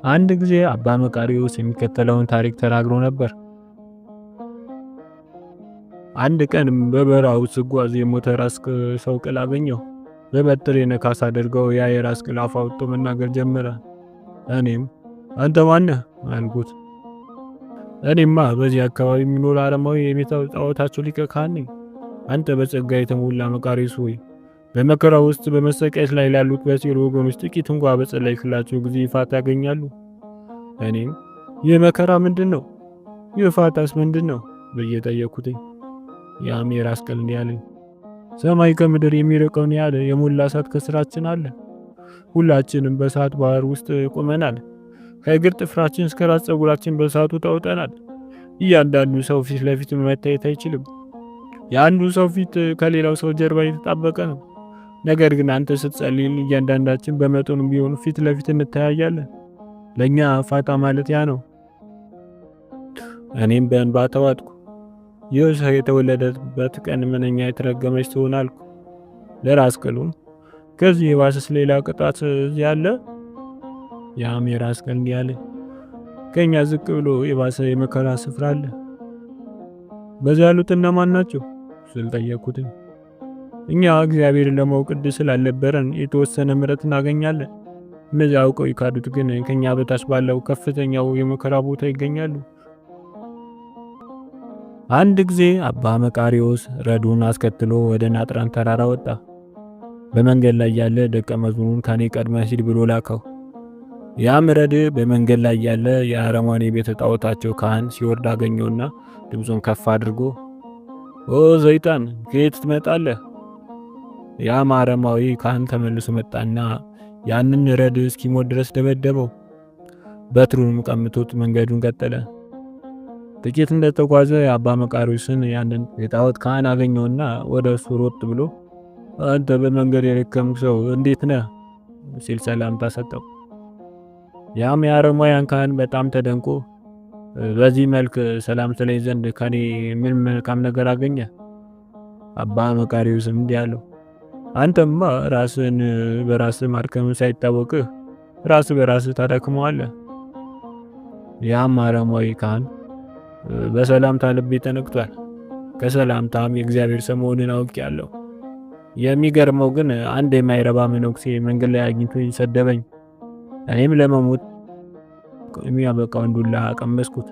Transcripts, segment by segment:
አንድ ጊዜ አባ መቃርዮስ የሚከተለውን ታሪክ ተናግሮ ነበር። አንድ ቀን በበረሃው ስጓዝ የሞተ ራስ ሰው ቅል አገኘሁ። በበትሬ ነካ ሳደርገው ያ የራስ ቅል አፍ አውጥቶ መናገር ጀመረ። እኔም አንተ ማነህ አልኩት። እኔማ በዚህ አካባቢ የሚኖር አረማዊ የቤተ ጣዖታቸው ሊቀ ካህን ነኝ። አንተ በጸጋ የተሞላ መቃርዮስ ሆይ በመከራ ውስጥ በመሰቃየት ላይ ላሉት በሲኦል ወገኖች ጥቂት እንኳ በጸለይክላቸው ጊዜ ይፋት ያገኛሉ። እኔም ይህ መከራ ምንድን ነው? ይህ ፋታስ ምንድን ነው ብዬ ጠየቅኩትኝ። ያም የራስ ቅል እንዲህ አለኝ፣ ሰማይ ከምድር የሚርቀውን ያህል የሞላ እሳት ከስራችን አለ። ሁላችንም በእሳት ባህር ውስጥ ቆመናል። ከእግር ጥፍራችን እስከ ራስ ፀጉራችን በእሳቱ ተውጠናል። እያንዳንዱ ሰው ፊት ለፊት መታየት አይችልም። የአንዱ ሰው ፊት ከሌላው ሰው ጀርባ የተጣበቀ ነው። ነገር ግን አንተ ስትጸልይ እያንዳንዳችን በመጠኑ ቢሆን ፊት ለፊት እንተያያለን። ለኛ ፋታ ማለት ያ ነው። እኔም በእንባ ተዋጥኩ። ይህ ሰው የተወለደበት ቀን ምንኛ የተረገመች ትሆን አልኩ። ለራስ ቅሉም ከዚህ የባሰስ ሌላ ቅጣት እዚህ አለ? ያም የራስ ቅል እንዲህ አለ፣ ከኛ ዝቅ ብሎ የባሰ የመከራ ስፍራ አለ። በዚያ ያሉት እነማን ናቸው ስል ጠየቅኩትኝ። እኛ እግዚአብሔርን ለማወቅ ዕድል ስላልነበረን የተወሰነ ምሕረት እናገኛለን። እነዚህ አውቀው የካዱት ግን ከኛ በታች ባለው ከፍተኛው የመከራ ቦታ ይገኛሉ። አንድ ጊዜ አባ መቃርዮስ ረዱን አስከትሎ ወደ ናጥራን ተራራ ወጣ። በመንገድ ላይ ያለ ደቀ መዝሙሩን ከኔ ቀድመህ ሂድ ብሎ ላከው። ያም ረድ በመንገድ ላይ ያለ የአረማን የቤተ ጣዖታቸው ካህን ሲወርድ አገኘውና ድምፁን ከፍ አድርጎ ኦ ሰይጣን ከየት ትመጣለህ? ያም አረማዊ ካህን ተመልሶ መጣና ያንን ረድ እስኪሞት ድረስ ደበደበው። በትሩንም ቀምቶት መንገዱን ቀጠለ። ጥቂት እንደተጓዘ የአባ መቃርዮስን ያንን የጣዖት ካህን አገኘውና ወደ እሱ ሮጥ ብሎ አንተ በመንገድ የረከምክ ሰው እንዴት ነህ ሲል ሰላምታ ሰጠው። ያም የአረማውያን ካህን በጣም ተደንቆ በዚህ መልክ ሰላም ስለኝ ዘንድ ከኔ ምን መልካም ነገር አገኘ? አባ መቃርዮስም እንዲህ አለው፣ አንተማ ራስን በራስህ ማድከም ሳይታወቅህ ራስ በራስህ ታደክመዋለህ። ያም አረማዊ ካህን በሰላምታ ልቤ ተነክቷል። ከሰላምታም የእግዚአብሔር ሰው መሆንን አውቄያለሁ። የሚገርመው ግን አንድ የማይረባ መነኩሴ መንገድ ላይ አግኝቶኝ ሰደበኝ። እኔም ለመሞት የሚያበቃውን ዱላ ቀመስኩት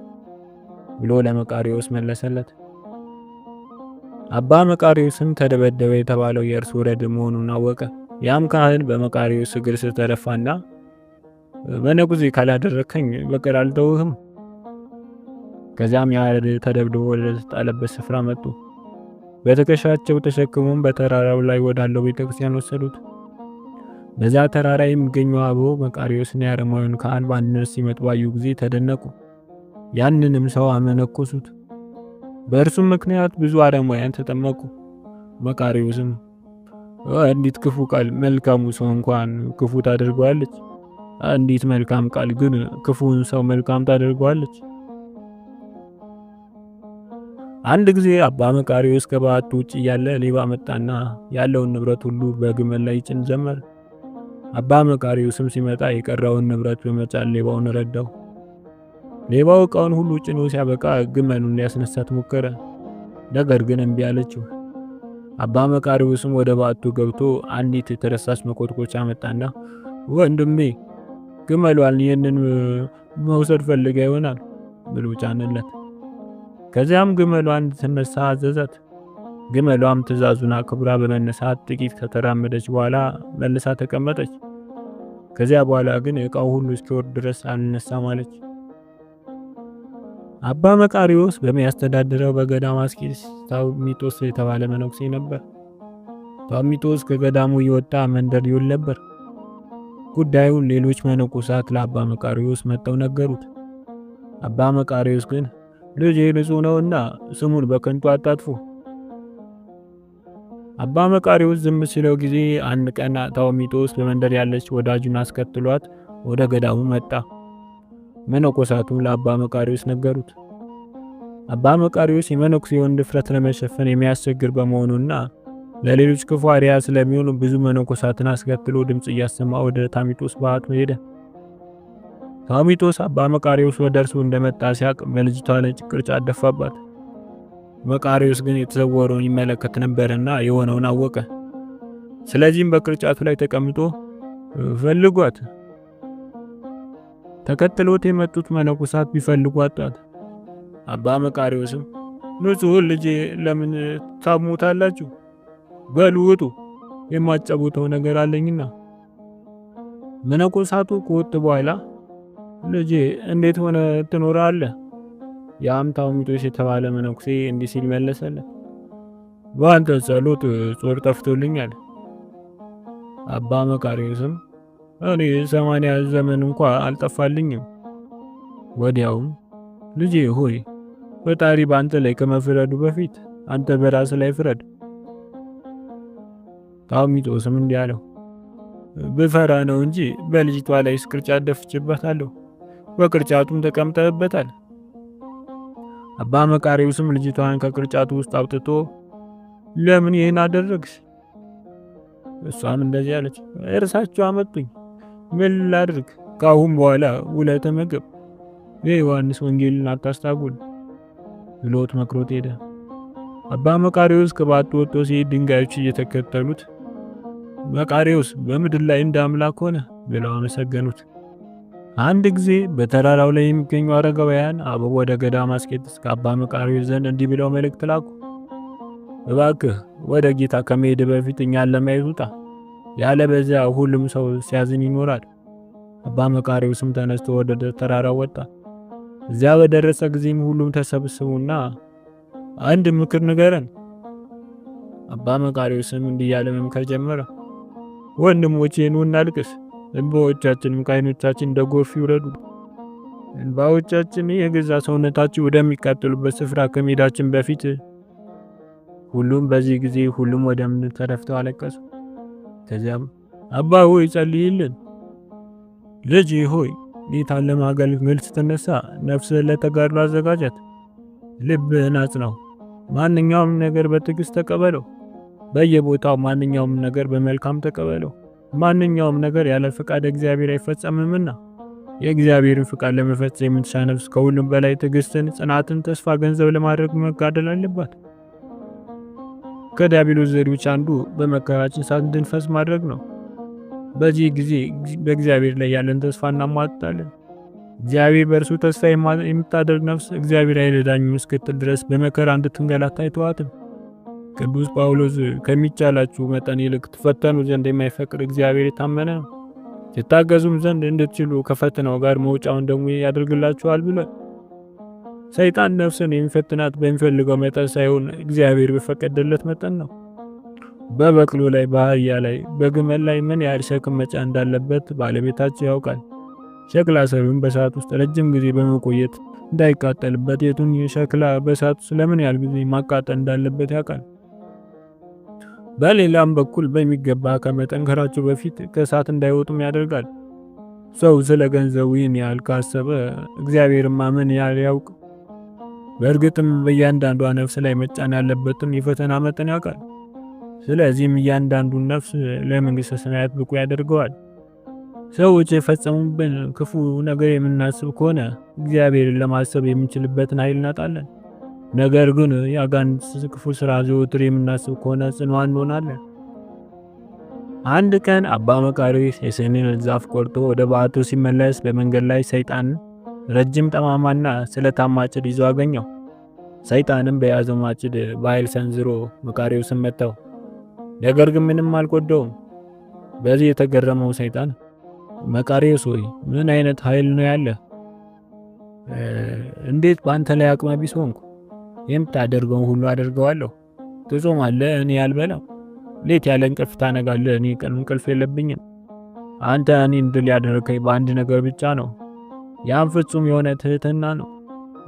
ብሎ ለመቃርዮስ መለሰለት። አባ መቃርዮስም ተደበደበ የተባለው የእርሱ ረድ መሆኑን አወቀ። ያም ካህን በመቃርዮስ እግር ስር ተደፋና መነኩሴ ካላደረከኝ በቀር አልተውህም። ከዚያም ያ ረድ ተደብድቦ ወደ ተጣለበት ስፍራ መጡ። በትከሻቸው ተሸክሞም በተራራው ላይ ወዳለው ቤተክርስቲያን ወሰዱት። በዚያ ተራራ የሚገኙ አበው መቃርዮስና የአረማውያን ካህን በአንድነት ሲመጡ ባዩ ጊዜ ተደነቁ። ያንንም ሰው አመነኮሱት። በእርሱም ምክንያት ብዙ አረማውያን ተጠመቁ። መቃርዮስም አንዲት ክፉ ቃል መልካሙ ሰው እንኳን ክፉ ታደርገዋለች፣ አንዲት መልካም ቃል ግን ክፉን ሰው መልካም ታደርገዋለች። አንድ ጊዜ አባ መቃርዮስ ከበዓቱ ውጭ እያለ ሌባ መጣና ያለውን ንብረት ሁሉ በግመል ላይ ይጭን ጀመረ። አባ መቃርዮስም ሲመጣ የቀረውን ንብረት በመጫን ሌባውን ረዳው። ሌባው ዕቃውን ሁሉ ጭኖ ሲያበቃ ግመሉን ሊያስነሳት ሞከረ፣ ነገር ግን እምቢ አለችው። አባ መቃርዮስም ወደ በዓቱ ገብቶ አንዲት የተረሳች መኮትኮቻ መጣና ወንድሜ ግመሏን ይህንን መውሰድ ፈልጋ ይሆናል ብሎ ጫነለት። ከዚያም ግመሏን እንድትነሳ አዘዛት። ግመሏም ትእዛዙን አክብራ በመነሳት ጥቂት ከተራመደች በኋላ መልሳ ተቀመጠች። ከዚያ በኋላ ግን ዕቃው ሁሉ እስኪወርድ ድረስ አልነሳም አለች። አባ መቃርዮስ በሚያስተዳድረው በገዳም አስኬስ ታውሚጦስ የተባለ መነኩሴ ነበር። ታውሚጦስ ከገዳሙ የወጣ መንደር ይውል ነበር። ጉዳዩን ሌሎች መነኮሳት ለአባ መቃርዮስ መጥተው ነገሩት። አባ መቃርዮስ ግን ልጄ ንጹሕ ነውና ስሙን በከንቱ አታጥፉ። አባ መቃርዮስ ዝም ሲለው ጊዜ አንድ ቀን ታውሚጦስ በመንደር ያለች ወዳጁን አስከትሏት ወደ ገዳሙ መጣ። መነኮሳቱም ለአባ መቃርዮስ ነገሩት። አባ መቃርዮስ የመነኩሴውን ድፍረት ለመሸፈን የሚያስቸግር በመሆኑና ለሌሎች ክፉ አርአያ ስለሚሆኑ ብዙ መነኮሳትን አስከትሎ ድምጽ እያሰማ ወደ ታሚጦስ በዓቱ ሄደ። ታሚቶስ አባ መቃርዮስ ወደ እርሱ እንደመጣ ሲያቅ በልጅቷ ላይ ቅርጫት ደፋባት። መቃርዮስ ግን የተሰወረውን ይመለከት ነበርና የሆነውን አወቀ። ስለዚህም በቅርጫቱ ላይ ተቀምጦ ፈልጓት። ተከትሎት የመጡት መነኮሳት ቢፈልጉ አጣት። አባ መቃርዮስም ንጹሕ ልጄ ለምን ታሙታላችሁ? በሉ ውጡ፣ የማጨቡተው ነገር አለኝና። መነኮሳቱ ከወጡ በኋላ ልጄ እንዴት ሆነ ትኖራለህ? ያም ታውሚቶስ የተባለ መነኩሴ እንዲህ ሲል መለሰለት፣ በአንተ ጸሎት ጾር ጠፍቶልኛል። አባ መቃርዮስም እኔ 80 ዘመን እንኳ አልጠፋልኝም። ወዲያውም ልጄ ሆይ ፈጣሪ በአንተ ላይ ከመፍረዱ በፊት አንተ በራስ ላይ ፍረድ። ታውሚቶስም እንዲህ አለው፣ ብፈራ ነው እንጂ በልጅቷ ላይ ቅርጫት ደፍቼበታለሁ፣ በቅርጫቱም ተቀምጠህበታል። አባ መቃርዮስም ልጅቷን ከቅርጫቱ ውስጥ አውጥቶ ለምን ይህን አደረግሽ? እሷም እንደዚህ አለች፣ እርሳቸው አመጡኝ፣ ምን ላድርግ? ካሁን በኋላ ውለህ ተመገብ፣ የዮሐንስ ወንጌልን አታስታጉል ብሎት መክሮት ሄደ። አባ መቃርዮስ ከባቱ ወጥቶ ሲሄድ ድንጋዮች እየተከተሉት መቃርዮስ በምድር ላይ እንደ አምላክ ሆነ ብለው አመሰገኑት። አንድ ጊዜ በተራራው ላይ የሚገኙ አረጋውያን አበው ወደ ገዳም አስቄጥስ ከአባ መቃርዮስ ዘንድ እንዲህ ብለው መልእክት ላኩ። እባክህ ወደ ጌታ ከመሄድ በፊት እኛን ለማየት ውጣ፣ ያለበዚያ ሁሉም ሰው ሲያዝን ይኖራል። አባ መቃርዮስም ተነስቶ ወደ ተራራው ወጣ። እዚያ በደረሰ ጊዜም ሁሉም ተሰብስቡና አንድ ምክር ንገረን። አባ መቃርዮስም እንዲህ ያለ መምከር ጀመረ። ወንድሞቼ ኑ እናልቅስ፣ እንባዎቻችንም ከዓይኖቻችን እንደ ጎርፍ ይውረዱ። እንባዎቻችን የገዛ ሰውነታችን ወደሚቃጠሉበት ስፍራ ከመሄዳችን በፊት ሁሉም በዚህ ጊዜ ሁሉም ወደ ምድር ተደፍተው አለቀሱ። ከዚያም አባ ሆይ ጸልይልን፣ ልጅ ሆይ ጌታን ለማገልገል ስትነሳ ነፍስህን ለተጋድሎ አዘጋጃት፣ ልብህን አጽናው፣ ማንኛውም ነገር በትዕግስት ተቀበለው፣ በየቦታው ማንኛውም ነገር በመልካም ተቀበለው። ማንኛውም ነገር ያለ ፈቃድ እግዚአብሔር አይፈጸምምና የእግዚአብሔርን ፈቃድ ለመፈጸም የምትሻ ነፍስ ከሁሉም በላይ ትዕግስትን፣ ጽናትን፣ ተስፋ ገንዘብ ለማድረግ መጋደል አለባት። ከዲያብሎስ ዘዴዎች አንዱ በመከራችን ሰዓት እንድንፈስ ማድረግ ነው። በዚህ ጊዜ በእግዚአብሔር ላይ ያለን ተስፋ እናሟጣለን። እግዚአብሔር በእርሱ ተስፋ የምታደርግ ነፍስ እግዚአብሔር አይረዳኝም እስክትል ድረስ በመከራ እንድትንገላታ አይተዋትም። ቅዱስ ጳውሎስ ከሚቻላችሁ መጠን ይልቅ ትፈተኑ ዘንድ የማይፈቅድ እግዚአብሔር የታመነ ነው፣ ትታገዙም ዘንድ እንድትችሉ ከፈተናው ጋር መውጫውን ደግሞ ያደርግላችኋል ብሏል። ሰይጣን ነፍስን የሚፈትናት በሚፈልገው መጠን ሳይሆን እግዚአብሔር በፈቀደለት መጠን ነው። በበቅሎ ላይ፣ በአህያ ላይ፣ በግመል ላይ ምን ያህል ሸክም መጫን እንዳለበት ባለቤታቸው ያውቃል። ሸክላ ሰሪውም በእሳት ውስጥ ረጅም ጊዜ በመቆየት እንዳይቃጠልበት የቱን ሸክላ በእሳት ውስጥ ለምን ያህል ጊዜ ማቃጠል እንዳለበት ያውቃል። በሌላም በኩል በሚገባ ከመጠንከራቸው በፊት ከእሳት እንዳይወጡም ያደርጋል። ሰው ስለ ገንዘቡ ይህን ያህል ካሰበ እግዚአብሔርማ ምን ያህል ያውቅ? በእርግጥም በእያንዳንዷ ነፍስ ላይ መጫን ያለበትን የፈተና መጠን ያውቃል። ስለዚህም እያንዳንዱን ነፍስ ለመንግሥተ ሰማያት ብቁ ያደርገዋል። ሰዎች የፈጸሙብን ክፉ ነገር የምናስብ ከሆነ እግዚአብሔርን ለማሰብ የምንችልበትን ኃይል እናጣለን። ነገር ግን የአጋንንት ክፉ ሥራ ዘወትር የምናስብ ከሆነ ጽኑዓን እንሆናለን። አንድ ቀን አባ መቃርዮስ የሰኔን ዛፍ ቆርጦ ወደ በዓቱ ሲመለስ በመንገድ ላይ ሰይጣን ረጅም ጠማማና ስለታማ ማጭድ ይዞ አገኘው። ሰይጣንም በያዘው ማጭድ በኃይል ሰንዝሮ መቃርዮስን መታው። ነገር ግን ምንም አልጎዳውም። በዚህ የተገረመው ሰይጣን መቃርዮስ ሆይ ምን አይነት ኃይል ነው ያለ? እንዴት በአንተ ላይ አቅመ ቢስ ሆንኩ? የምታደርገውን ሁሉ አደርገዋለሁ። ትጾማለህ፣ እኔ አልበላም። ሌት ያለ እንቅልፍ ታነጋለህ፣ እኔ ቀን እንቅልፍ የለብኝም። አንተ እኔን ድል ያደረከኝ በአንድ ነገር ብቻ ነው፣ ያም ፍጹም የሆነ ትህትና ነው።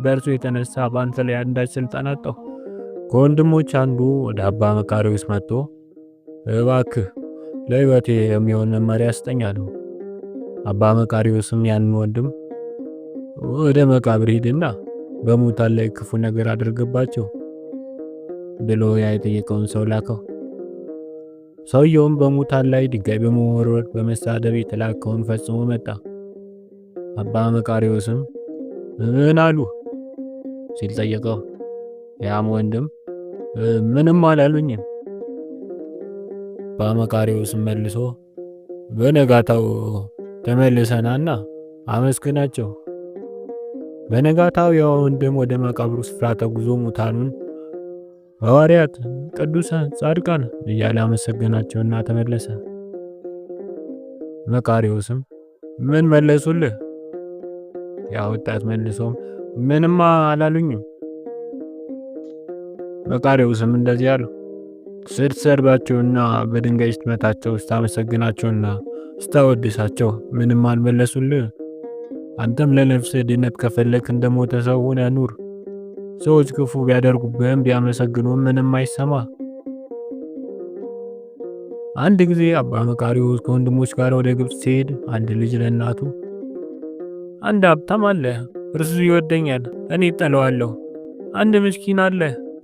በእርሱ የተነሳ በአንተ ላይ አንዳች ስልጣን አጣሁ። ከወንድሞች አንዱ ወደ አባ መቃርዮስ መጥቶ እባክህ ለሕይወቴ የሚሆን መመሪያ ስጠኝ አለው። አባ መቃርዮስም ያንን ወንድም ወደ መቃብር ሂድና በሙታን ላይ ክፉ ነገር አድርግባቸው ብሎ የጠየቀውን ሰው ላከው። ሰውየውም በሙታን ላይ ድንጋይ በመወርወር በመሳደብ የተላከውን ፈጽሞ መጣ። አባ መቃርዮስም ምን አሉ ሲል ጠየቀው። ያም ወንድም ምንም አላሉኝም። አባ መቃርዮስም መልሶ በነጋታው ተመልሰናና አመስግናቸው። በነጋታው ያ ወንድም ወደ መቃብሩ ስፍራ ተጉዞ ሙታኑን ሐዋርያት፣ ቅዱሳን፣ ጻድቃን እያለ አመሰገናቸውና ተመለሰ። መቃርዮስም ምን መለሱልህ? ያ ወጣት መልሶም ምንም አላሉኝም። መቃርዮስም እንደዚህ አለው፣ ስትሰድባቸውና በድንጋይ ስትመታቸው ስታመሰግናቸውና ስታወድሳቸው ምንም አልመለሱልህ? አንተም ለነፍስህ ድነት ከፈለክ እንደሞተ ሰው ሆነህ ኑር። ሰዎች ክፉ ቢያደርጉብህም ቢያመሰግኑም ምንም አይሰማ። አንድ ጊዜ አባ መቃርዮስ ከወንድሞች ጋር ወደ ግብጽ ሲሄድ አንድ ልጅ ለእናቱ አንድ ሀብታም አለ፣ እርሱ ይወደኛል፣ እኔ እጠለዋለሁ። አንድ ምስኪን አለ፣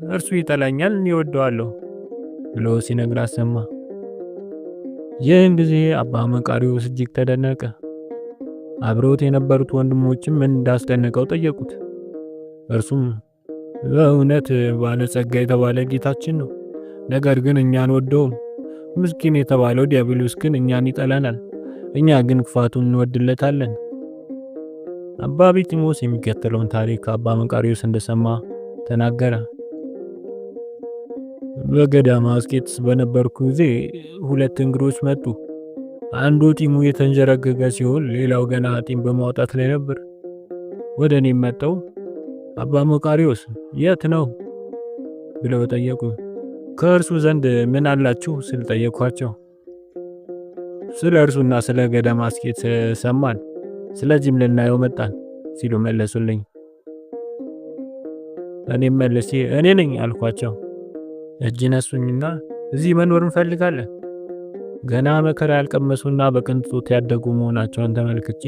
እርሱ ይጠላኛል፣ እኔ እወደዋለሁ ብሎ ሲነግራት ሰማ። ይህን ጊዜ አባ መቃርዮስ እጅግ ተደነቀ። አብረውት የነበሩት ወንድሞችም ምን እንዳስደነቀው ጠየቁት። እርሱም በእውነት ባለጸጋ የተባለ ጌታችን ነው፣ ነገር ግን እኛን ወደውም። ምስኪን የተባለው ዲያብሎስ ግን እኛን ይጠላናል፣ እኛ ግን ክፋቱን እንወድለታለን። አባ ቢጥሞስ የሚከተለውን ታሪክ አባ መቃርዮስ እንደሰማ ተናገረ። በገዳመ አስቄጥስ በነበርኩ ጊዜ ሁለት እንግዶች መጡ። አንዱ ጢሙ የተንጀረገገ ሲሆን ሌላው ገና ጢም በማውጣት ላይ ነበር። ወደ እኔም መጥተው አባ መቃርዮስ የት ነው ብለው ጠየቁ። ከእርሱ ዘንድ ምን አላችሁ ስል ጠየኳቸው። ስለ እርሱና ስለ ገዳመ አስቄጥስ ሰማን፣ ስለዚህም ልናየው መጣን ሲሉ መለሱልኝ። እኔም መልሼ እኔ ነኝ አልኳቸው። እጅ ነሱኝና እዚህ መኖር እንፈልጋለን። ገና መከራ ያልቀመሱና በቅንጦት ያደጉ መሆናቸውን ተመልክቼ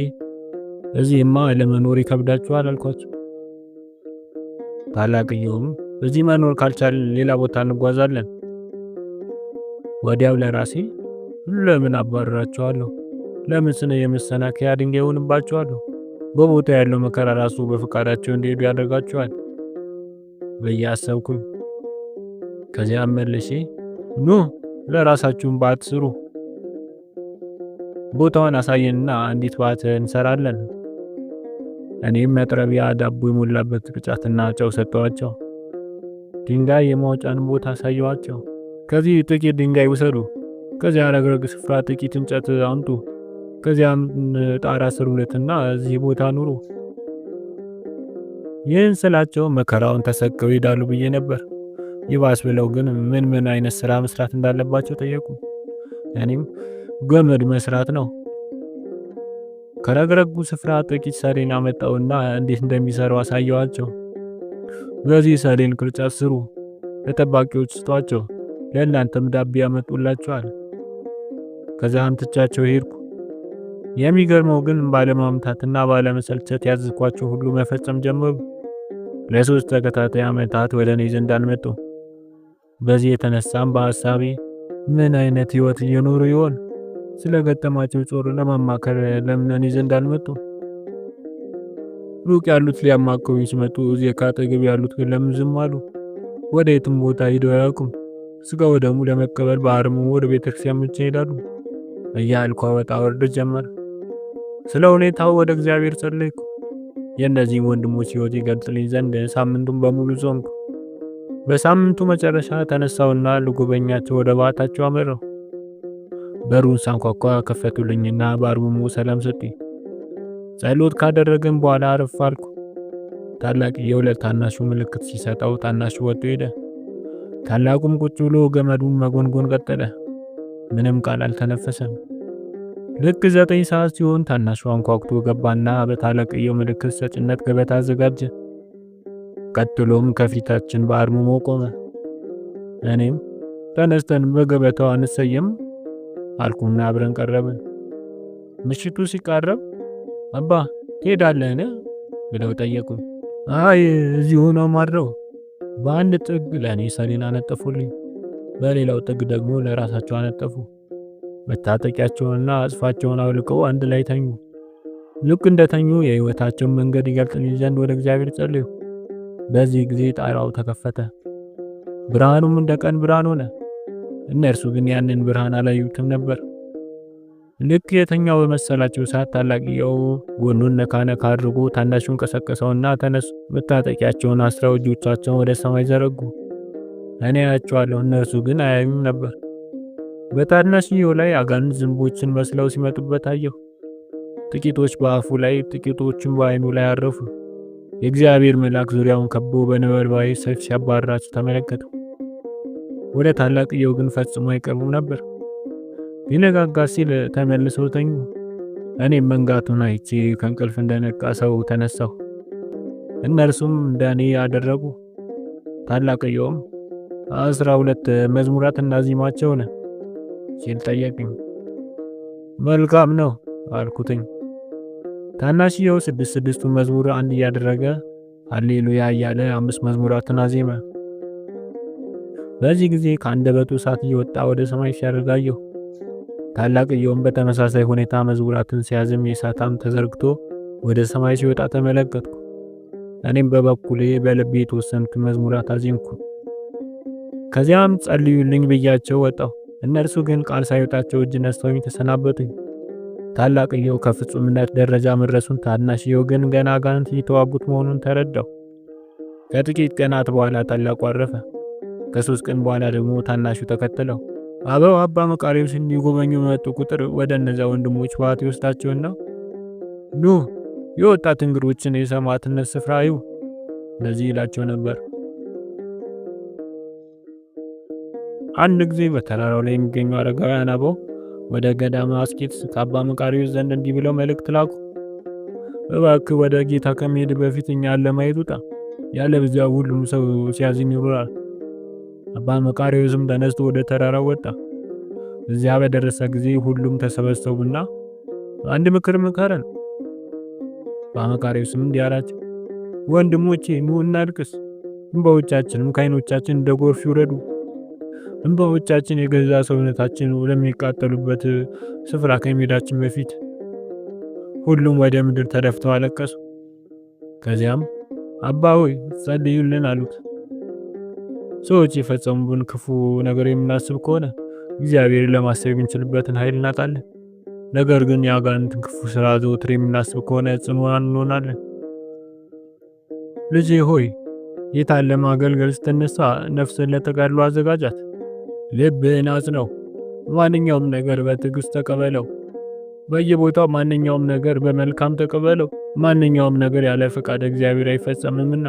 እዚህማ ለመኖር ይከብዳችኋል አልኳቸው። ታላቅየውም እዚህ መኖር ካልቻል ሌላ ቦታ እንጓዛለን። ወዲያው ለራሴ ለምን አባረራቸዋለሁ? ለምን ስነ የመሰናከያ ድንጋይ ሆንባቸዋለሁ? በቦታ ያለው መከራ ራሱ በፍቃዳቸው እንዲሄዱ ያደርጋቸዋል ብዬ አሰብኩኝ። ከዚያም መልሼ ኑ ለራሳችሁም ባት ስሩ፣ ቦታውን አሳየንና አንዲት ባት እንሰራለን። እኔም መጥረቢያ ዳቦ የሞላበት ቅርጫትና ጨው ሰጠዋቸው። ድንጋይ የማውጫን ቦታ አሳየዋቸው። ከዚህ ጥቂት ድንጋይ ውሰዱ፣ ከዚያ ረግረግ ስፍራ ጥቂት እንጨት አምጡ፣ ከዚያም ጣራ ስሩለትና እዚህ ቦታ ኑሩ። ይህን ስላቸው መከራውን ተሰቀው ይሄዳሉ ብዬ ነበር። ይባስ ብለው ግን ምን አይነት ስራ መስራት እንዳለባቸው ጠየቁ። እኔም ገመድ መስራት ነው። ከረግረጉ ስፍራ ጥቂት ሰሌን አመጣውና እንዴት እንደሚሰሩ አሳየዋቸው። በዚህ ሰሌን ቅርጫት ስሩ፣ ለጠባቂዎች ስጧቸው፣ ለእናንተም ዳቦ ያመጡላቸዋል። ከዚያም ትቻቸው ሄድኩ። የሚገርመው ግን ባለማምታትና ባለመሰልቸት ያዘዝኳቸው ሁሉ መፈጸም ጀመሩ። ለ3 ተከታታይ ዓመታት ወደ እኔ ዘንድ አልመጡ። በዚህ የተነሳም በሐሳቤ ምን አይነት ህይወት እየኖሩ ይሆን? ስለገጠማቸው ጾር ለማማከር ለምን እኔ ዘንድ አልመጡ? ሩቅ ያሉት ሊያማክሩኝ ሲመጡ እዚህ ካጠገብ ያሉት ግን ለምን ዝም አሉ? ወደ የትም ቦታ ሄደው አያውቁም። ስጋው ደሙ ለመቀበል በአርምሞ ወደ ቤተክርስቲያን ብቻ ይሄዳሉ እያልኩ ወጣ ወርድ ጀመር። ስለ ሁኔታው ወደ እግዚአብሔር ጸለይኩ። የእነዚህ ወንድሞች ህይወት ይገልጽልኝ ዘንድ ሳምንቱን በሙሉ ጾምኩ። በሳምንቱ መጨረሻ ተነሳውና ልጎበኛቸው ወደ ባታቸው አመራው። በሩን ሳንኳኳ ከፈቱልኝና በአርምሞ ሰላም ሰጡኝ። ጸሎት ካደረግን በኋላ አረፍ አልኩ። ታላቅየው ለታናሹ ምልክት ሲሰጠው ታናሹ ወጥቶ ሄደ። ታላቁም ቁጭ ብሎ ገመዱን መጎንጎን ቀጠለ። ምንም ቃል አልተነፈሰም። ልክ 9 ሰዓት ሲሆን ታናሹ አንኳኩቶ ገባና በታላቅየው ምልክት ሰጭነት ገበታ አዘጋጀ። ቀጥሎም ከፊታችን በአርምሞ ቆመ። እኔም ተነስተን በገበታው አንሰየም አልኩና አብረን ቀረብን። ምሽቱ ሲቃረብ አባ ትሄዳለህን ብለው ጠየቁኝ። አይ እዚሁ ነው ማድረው። በአንድ ጥግ ለእኔ ሰሌን አነጠፉልኝ፣ በሌላው ጥግ ደግሞ ለራሳቸው አነጠፉ። መታጠቂያቸውንና አጽፋቸውን አውልቀው አንድ ላይ ተኙ። ልክ እንደተኙ የሕይወታቸውን መንገድ ይገልጥልኝ ዘንድ ወደ እግዚአብሔር ጸለዩ። በዚህ ጊዜ ጣራው ተከፈተ፣ ብርሃኑም እንደ ቀን ብርሃን ሆነ። እነርሱ ግን ያንን ብርሃን አላዩትም ነበር። ልክ የተኛው በመሰላቸው ሰዓት ታላቅየው ጎኑን ነካ ነካ አድርጎ ታናሹን ቀሰቀሰውና ተነሱ፣ መታጠቂያቸውን አስረው እጆቻቸውን ወደ ሰማይ ዘረጉ። እኔ አያቸዋለሁ፣ እነርሱ ግን አያዩም ነበር። በታናሽየው ላይ አጋንንት ዝንቦችን መስለው ሲመጡበት አየሁ። ጥቂቶች በአፉ ላይ ጥቂቶችም በዓይኑ ላይ አረፉ። የእግዚአብሔር መልአክ ዙሪያውን ከቦ በነበልባዊ ሰይፍ ሲያባርራቸው ተመለከቱ። ወደ ታላቅየው ግን ፈጽሞ አይቀርቡም ነበር። ሊነጋጋ ሲል ተመልሰው ተኙ። እኔም መንጋቱን አይቼ ከእንቅልፍ እንደነቃ ሰው ተነሳሁ። እነርሱም እንደኔ አደረጉ። ታላቅየውም 12 መዝሙራት እናዚማቸው ነው ሲል ጠየቀኝ። መልካም ነው አልኩትኝ። ታናሽየው ስድስቱን መዝሙር አንድ እያደረገ ሃሌሉያ እያለ 5 መዝሙራትን አዜመ። በዚህ ጊዜ ከአንደበቱ እሳት እየወጣ ወደ ሰማይ ሲያርግ አየሁ። ታላቅየውም በተመሳሳይ ሁኔታ መዝሙራትን ሲያዝም የእሳት አምድ ተዘርግቶ ወደ ሰማይ ሲወጣ ተመለከትኩ። እኔም በበኩሌ በልቤ የተወሰኑት መዝሙራት አዜምኩ። ከዚያም ጸልዩልኝ ብያቸው ወጣሁ። እነርሱ ግን ቃል ሳይወጣቸው እጅ ነስተውኝ ተሰናበቱኝ። ታላቅየው ከፍጹምነት ደረጃ መድረሱን፣ ታናሽየው ግን ገና አጋንንት እየተዋጉት መሆኑን ተረዳሁ። ከጥቂት ቀናት በኋላ ታላቁ አረፈ። ከ3 ቀን በኋላ ደግሞ ታናሹ ተከተለው። አበው አባ መቃርዮስ እንዲጎበኙ በመጡ ቁጥር ወደ እነዚያ ወንድሞች ባት ይወስዳቸውና ኑ የወጣት እንግዶችን የሰማዕትነት ስፍራ እዩ እንደዚህ ይላቸው ነበር። አንድ ጊዜ በተራራው ላይ የሚገኙ አረጋውያን አበው ወደ ገዳመ አስኬትስ ከአባ መቃርዮስ ዘንድ እንዲህ ብለው መልእክት ላኩ። እባክህ ወደ ጌታ ከመሄድ በፊት እኛን ለማየት ውጣ፣ ያለበለዚያ ሁሉም ሰው ሲያዝን ይኖራል። አባ መቃርዮስም ተነስቶ ወደ ተራራው ወጣ። እዚያ በደረሰ ጊዜ ሁሉም ተሰበሰቡና አንድ ምክር ምከረን። አባ መቃርዮስም እንዲህ አላቸው፣ ወንድሞቼ ኑ እናልቅስ፣ እንባዎቻችንም ከዓይኖቻችን እንደ ጎርፍ ይውረዱ። እንባዎቻችን የገዛ ሰውነታችን ወደሚቃጠሉበት ስፍራ ከመሄዳችን በፊት። ሁሉም ወደ ምድር ተደፍተው አለቀሱ። ከዚያም አባ ሆይ ጸልዩልን አሉት። ሰዎች የፈጸሙብን ክፉ ነገር የምናስብ ከሆነ እግዚአብሔር ለማሰብ የምንችልበትን ኃይል እናጣለን። ነገር ግን የአጋንንትን ክፉ ስራ ዘወትር የምናስብ ከሆነ ጽኑዓን እንሆናለን። ልጄ ሆይ ጌታን ለማገልገል ስትነሳ ነፍስን ለተጋድሎ አዘጋጃት። ልብህን አጽነው። ማንኛውም ነገር በትዕግስት ተቀበለው። በየቦታው ማንኛውም ነገር በመልካም ተቀበለው። ማንኛውም ነገር ያለ ፈቃድ እግዚአብሔር አይፈጸምምና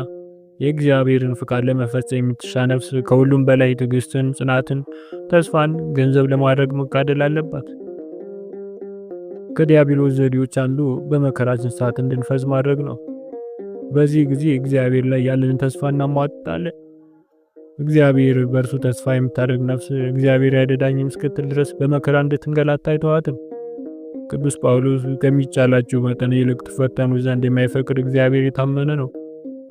የእግዚአብሔርን ፍቃድ ለመፈጸም የምትሻ ነፍስ ከሁሉም በላይ ትዕግስትን፣ ጽናትን፣ ተስፋን ገንዘብ ለማድረግ መጋደል አለባት። ከዲያብሎስ ዘዴዎች አንዱ በመከራችን ሰዓት እንድንፈዝ ማድረግ ነው። በዚህ ጊዜ እግዚአብሔር ላይ ያለንን ተስፋ እናሟጣለን። እግዚአብሔር በእርሱ ተስፋ የምታደርግ ነፍስ እግዚአብሔር ያደዳኝም እስክትል ድረስ በመከራ እንድትንገላታ አይተዋትም። ቅዱስ ጳውሎስ ከሚቻላችሁ መጠን ይልቅ ትፈተኑ ዘንድ የማይፈቅድ እግዚአብሔር የታመነ ነው፣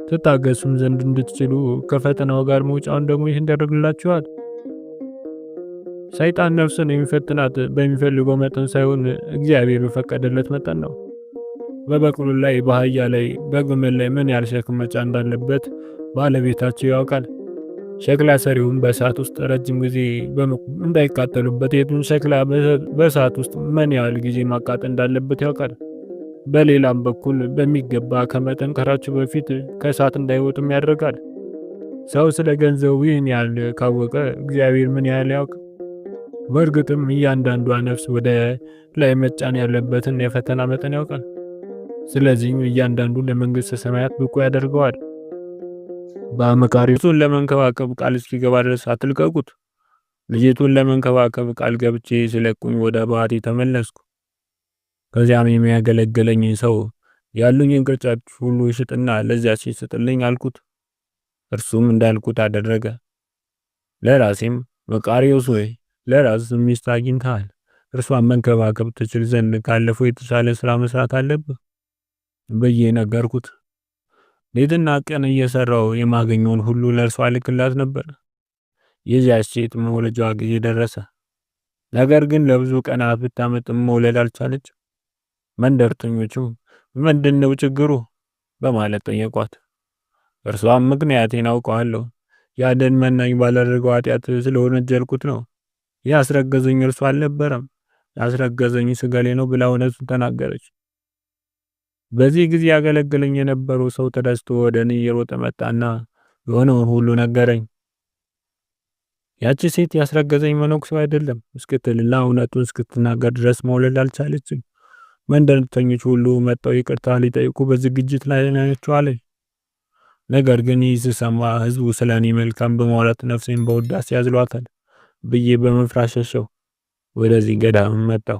ትታገሱም ዘንድ እንድትችሉ ከፈተናው ጋር መውጫውን ደግሞ ይህን ያደርግላችኋል። ሰይጣን ነፍስን የሚፈትናት በሚፈልገው መጠን ሳይሆን እግዚአብሔር በፈቀደለት መጠን ነው። በበቅሉ ላይ፣ በአህያ ላይ፣ በግመል ላይ ምን ያህል ሸክም መጫን እንዳለበት ባለቤታቸው ያውቃል። ሸክላ ሰሪውም በእሳት ውስጥ ረጅም ጊዜ እንዳይቃጠሉበት የቱን ሸክላ በእሳት ውስጥ ምን ያህል ጊዜ ማቃጠል እንዳለበት ያውቃል። በሌላም በኩል በሚገባ ከመጠንከራቸው በፊት ከእሳት እንዳይወጡም ያደርጋል። ሰው ስለ ገንዘቡ ይህን ያህል ካወቀ እግዚአብሔር ምን ያህል ያውቅ? በእርግጥም እያንዳንዷ ነፍስ ወደ ላይ መጫን ያለበትን የፈተና መጠን ያውቃል። ስለዚህም እያንዳንዱ ለመንግሥተ ሰማያት ብቁ ያደርገዋል። በመቃርዮስን ለመንከባከብ ቃል እስኪገባ ድረስ አትልቀቁት። ልጅቱን ለመንከባከብ ቃል ገብቼ ስለቁኝ ወደ ባቴ ተመለስኩ። ከዚያም የሚያገለግለኝ ሰው ያሉኝን ቅርጫት ሁሉ ይሽጥና ለዚያ ሲስጥልኝ አልኩት። እርሱም እንዳልኩት አደረገ። ለራሴም መቃርዮስ ሆይ ለራስ ሚስት አግኝተሃል፣ እርሷን መንከባከብ ትችል ዘንድ ካለፈው የተሻለ ስራ መስራት አለብህ ብዬ ነገርኩት። ሌትና ቀን እየሰራው የማገኘውን ሁሉ ለእርሷ ልክላት ነበር። የዚያች ሴት መውለጃዋ ጊዜ ደረሰ። ነገር ግን ለብዙ ቀናት ብታመጥም መውለድ አልቻለች። መንደርተኞችም ምንድነው ችግሩ በማለት ጠየቋት። እርሷም ምክንያቴን አውቀዋለሁ። ያንን መናኝ ባላደረገው ኃጢአት ስለወነጀልኩት ነው። ያስረገዘኝ እርሱ አልነበረም፣ ያስረገዘኝ ስገሌ ነው ብላ እውነቱን ተናገረች። በዚህ ጊዜ ያገለግለኝ የነበረው ሰው ተደስቶ ወደ እኔ እየሮጠ መጣና የሆነውን ሁሉ ነገረኝ። ያቺ ሴት ያስረገዘኝ መነኩሴው አይደለም እስክትልና እውነቱን እስክትናገር ድረስ መውለድ አልቻለችም። መንደርተኞች ሁሉ መጥተው ይቅርታ ሊጠይቁ በዝግጅት ላይ ናቸው አለኝ። ነገር ግን ይህ ስሰማ ህዝቡ ስለ እኔ መልካም በማውራት ነፍሴን በውዳሴ ያዝሏታል ብዬ በመፍራት ሸሸሁ። ወደዚህ ገዳም መጣሁ።